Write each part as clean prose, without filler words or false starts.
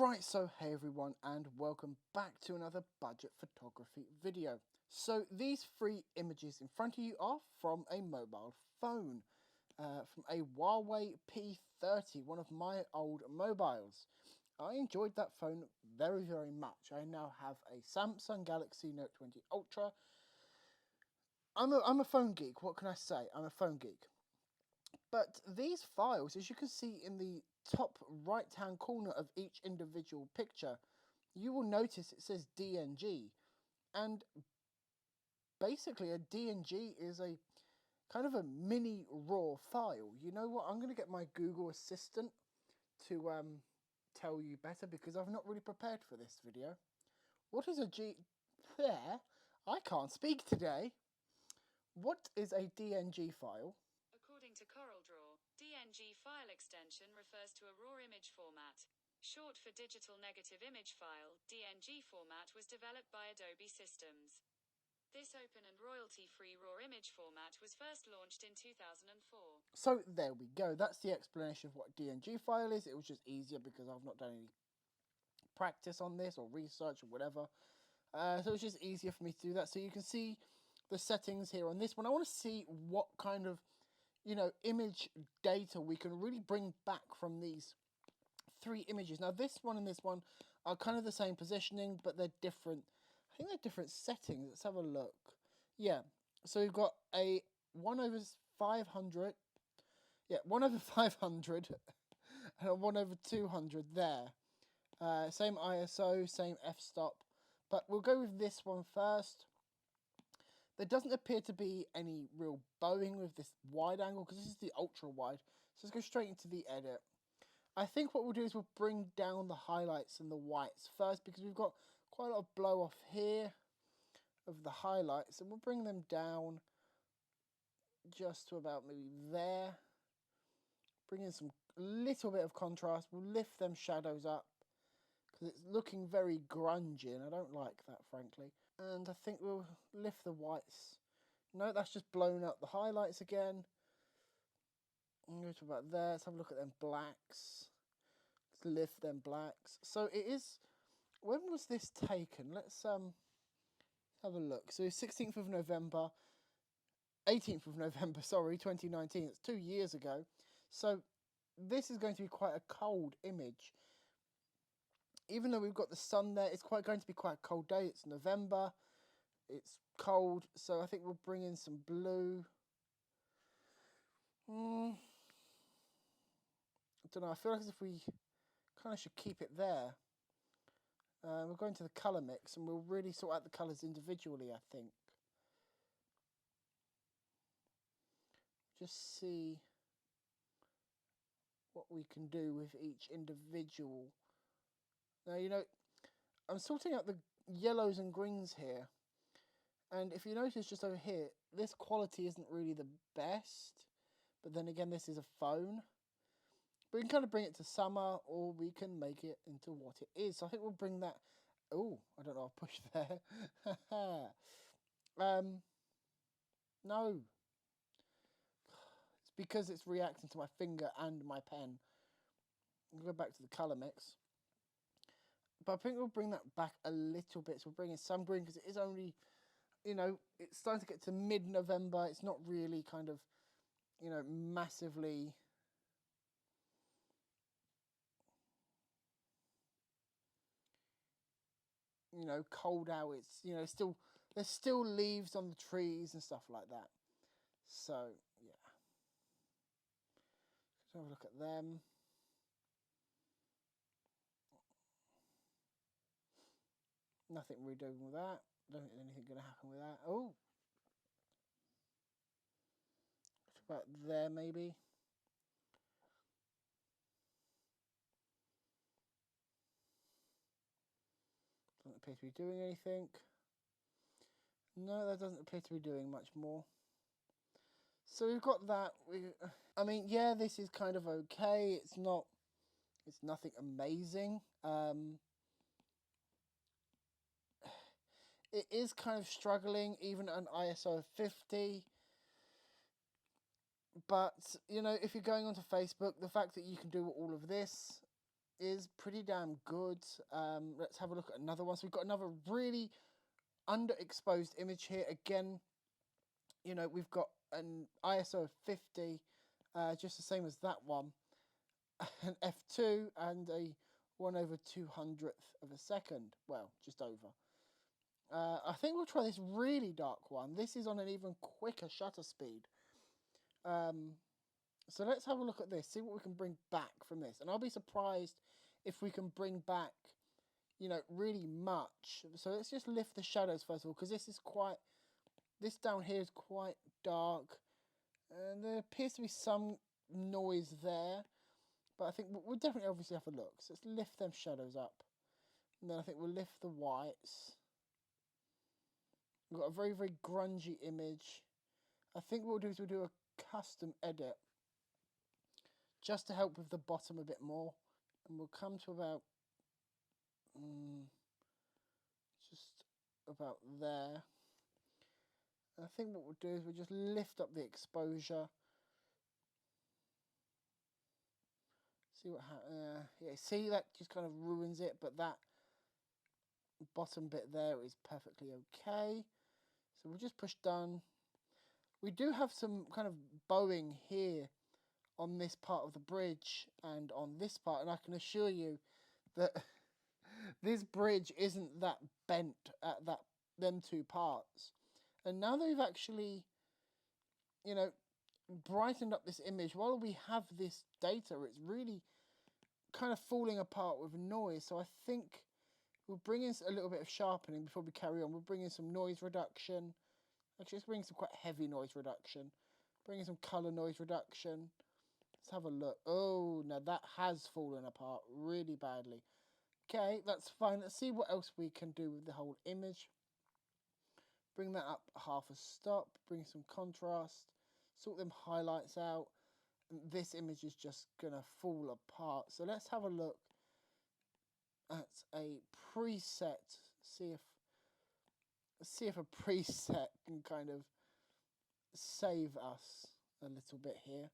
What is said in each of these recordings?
Right, so hey everyone, and welcome back to another budget photography video. So these three images in front of you are from a mobile phone, from a Huawei P30, one of my old mobiles. I enjoyed that phone very, very much. I now have a Samsung Galaxy Note 20 Ultra. I'm a phone geek, what can I say? I'm a phone geek. But these files, as you can see in the top right hand corner of each individual picture, you will notice it says DNG. And basically a DNG is a kind of a mini RAW file. You know what, I'm going to get my Google Assistant to tell you better, because I've not really prepared for this video. What is a There, I can't speak today. What is a DNG file? According to CorelDRAW, DNG file extension refers to a raw image format. Short for Digital Negative Image File, DNG format was developed by Adobe Systems. This open and royalty-free raw image format was first launched in 2004. So there we go. That's the explanation of what DNG file is. It was just easier because I've not done any practice on this or research or whatever. So it's just easier for me to do that. So you can see the settings here on this one. I want to see what kind of, image data we can really bring back from these three images. Now this one and this one are kind of the same positioning, but they're different. I think they're different settings. Let's have a look. Yeah, so we've got a 1/500. Yeah, 1/500 and a 1/200 there. Same ISO, same f-stop. But we'll go with this one first. There doesn't appear to be any real bowing with this wide angle, because this is the ultra wide. So let's go straight into the edit. I think what we'll do is we'll bring down the highlights and the whites first, because we've got quite a lot of blow off here of the highlights, and we'll bring them down just to about maybe there. Bring in some little bit of contrast. We'll lift them shadows up, because it's looking very grungy, and I don't like that, frankly. And I think we'll lift the whites. No, that's just blown up the highlights again. Go to about there. Let's have a look at them blacks. Let's lift them blacks. So it is. When was this taken? Let's have a look. So 16th of November, 18th of November. Sorry, 2019. It's 2 years ago. So this is going to be quite a cold image. Even though we've got the sun there, it's going to be quite a cold day. It's November. It's cold, so I think we'll bring in some blue. I don't know. I feel like as if we kind of should keep it there. We'll go into the colour mix, and we'll really sort out the colours individually, I think. Just see what we can do with each individual. Now, I'm sorting out the yellows and greens here. And if you notice just over here, this quality isn't really the best. But then again, this is a phone. But we can kind of bring it to summer, or we can make it into what it is. So I think we'll bring that. Oh, I don't know, I'll push there. No. It's because it's reacting to my finger and my pen. I'll go back to the colour mix. But I think we'll bring that back a little bit. So we'll bring in some green, because it is only, it's starting to get to mid-November. It's not really kind of, massively cold out. It's, still, there's still leaves on the trees and stuff like that. So, yeah. Let's have a look at them. Nothing really doing with that. Don't think there's anything going to happen with that. Oh. It's about there, maybe. Doesn't appear to be doing anything. No, that doesn't appear to be doing much more. So we've got that. I mean, yeah, this is kind of okay. It's nothing amazing. It is kind of struggling, even at an ISO of 50. But, if you're going onto Facebook, the fact that you can do all of this, is pretty damn good. Let's have a look at another one. So we've got another really underexposed image here. Again, you know, we've got an ISO of 50, just the same as that one, an f2 and a 1/200th of a second. Well, just over. I think we'll try this really dark one. This is on an even quicker shutter speed. So let's have a look at this, see what we can bring back from this. And I'll be surprised if we can bring back, you know, really much. So let's just lift the shadows first of all, because this down here is quite dark. And there appears to be some noise there. But I think we'll definitely obviously have a look. So let's lift them shadows up. And then I think we'll lift the whites. We've got a very, very grungy image. I think what we'll do is we'll do a custom edit just to help with the bottom a bit more. And we'll come to about just about there. And I think what we'll do is we'll just lift up the exposure. See what happens. Yeah, see, that just kind of ruins it, but that bottom bit there is perfectly okay. So we'll just push done. We do have some kind of bowing here on this part of the bridge and on this part, and I can assure you that this bridge isn't that bent at them two parts. And now that we've actually, you know, brightened up this image, while we have this data, it's really kind of falling apart with noise. So I think we'll bring in a little bit of sharpening before we carry on. We'll bring in some noise reduction. Actually, let's bring in some quite heavy noise reduction. Bring in some colour noise reduction. Let's have a look. Oh, now that has fallen apart really badly. Okay, that's fine. Let's see what else we can do with the whole image. Bring that up half a stop. Bring some contrast. Sort them highlights out. And this image is just going to fall apart. So let's have a look at a preset. See if a preset can kind of save us a little bit here.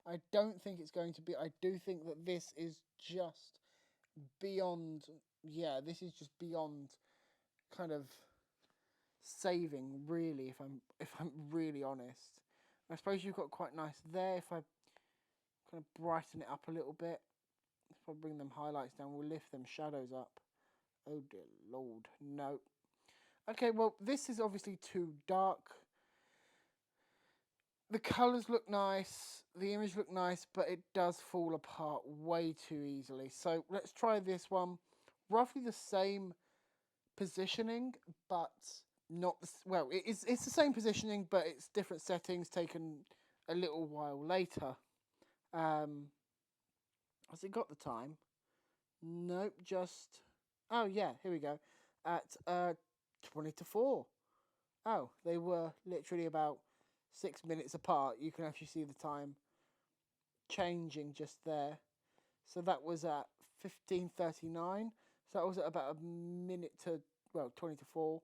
I don't think it's going to be. I do think that this is just beyond. Yeah, this is just beyond kind of saving, really. If I'm really honest, I suppose you've got quite nice there. If I kind of brighten it up a little bit, if I bring them highlights down, we'll lift them shadows up. Oh dear Lord, no. Okay, well, this is obviously too dark. The colours look nice, the image look nice, but it does fall apart way too easily. So let's try this one. Roughly the same positioning, but not, well, it's the same positioning, but it's different settings taken a little while later. Has it got the time? Nope, just, oh yeah, here we go. At 20 to 4. Oh, they were literally about 6 minutes apart. You can actually see the time changing just there. So that was at 15:39. So that was at about a minute to, well, 20 to 4.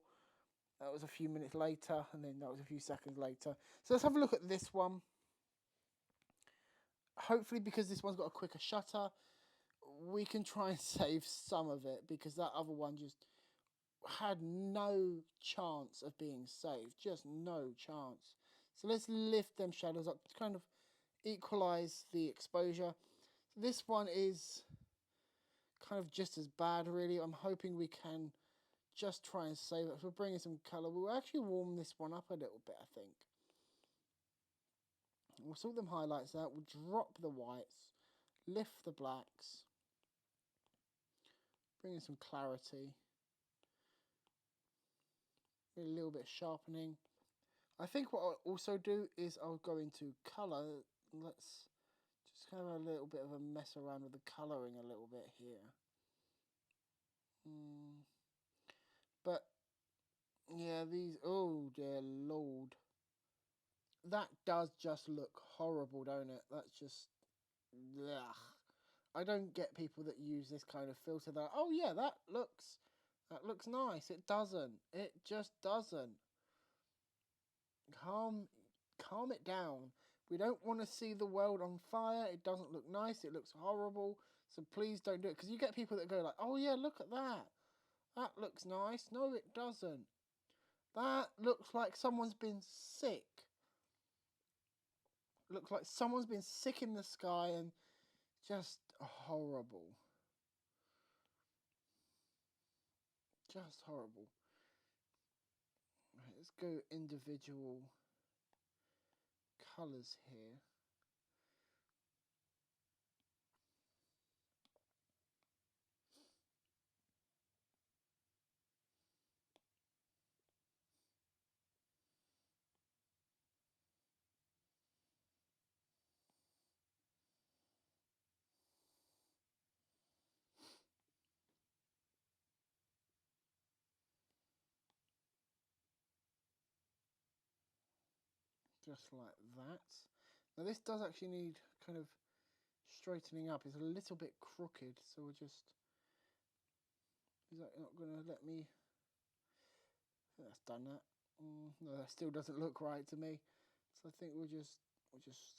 That was a few minutes later, and then that was a few seconds later. So let's have a look at this one. Hopefully, because this one's got a quicker shutter, we can try and save some of it, because that other one just had no chance of being saved. Just no chance. So let's lift them shadows up to kind of equalize the exposure. This one is kind of just as bad, really. I'm hoping we can just try and save it. So we'll bring in some color. We'll actually warm this one up a little bit, I think. We'll sort them highlights out. We'll drop the whites, lift the blacks, bring in some clarity, a little bit of sharpening. I think what I'll also do is I'll go into color. Let's just kind of a little bit of a mess around with the coloring a little bit here. But yeah, these, oh dear Lord. That does just look horrible, don't it? That's just, ugh. I don't get people that use this kind of filter that, oh yeah, that looks nice. It doesn't. It just doesn't. Calm it down. We don't want to see the world on fire. It doesn't look nice. It looks horrible. So please don't do it, because you get people that go like, oh yeah, look at that. That looks nice. No, it doesn't. That looks like someone's been sick. Looks like someone's been sick in the sky and just horrible. Just horrible. Right, let's go individual colours here. Just like that. Now this does actually need kind of straightening up. It's a little bit crooked, so we'll just... Is that not going to let me... I think that's done that. No, that still doesn't look right to me. So I think we'll just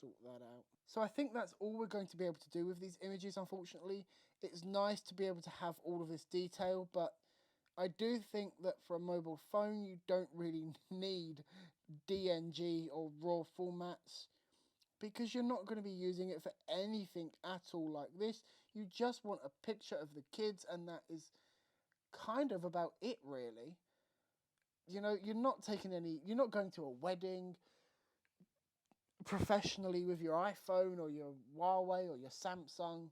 sort that out. So I think that's all we're going to be able to do with these images, unfortunately. It's nice to be able to have all of this detail, but I do think that for a mobile phone, you don't really need DNG or RAW formats, because you're not going to be using it for anything at all like this. You just want a picture of the kids, and that is kind of about it, really. You know, you're not going to a wedding professionally with your iPhone or your Huawei or your Samsung.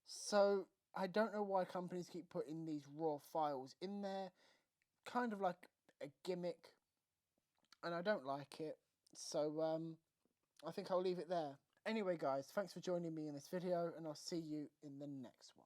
So I don't know why companies keep putting these raw files in there, kind of like a gimmick, and I don't like it. So I think I'll leave it there. Anyway guys, thanks for joining me in this video, and I'll see you in the next one.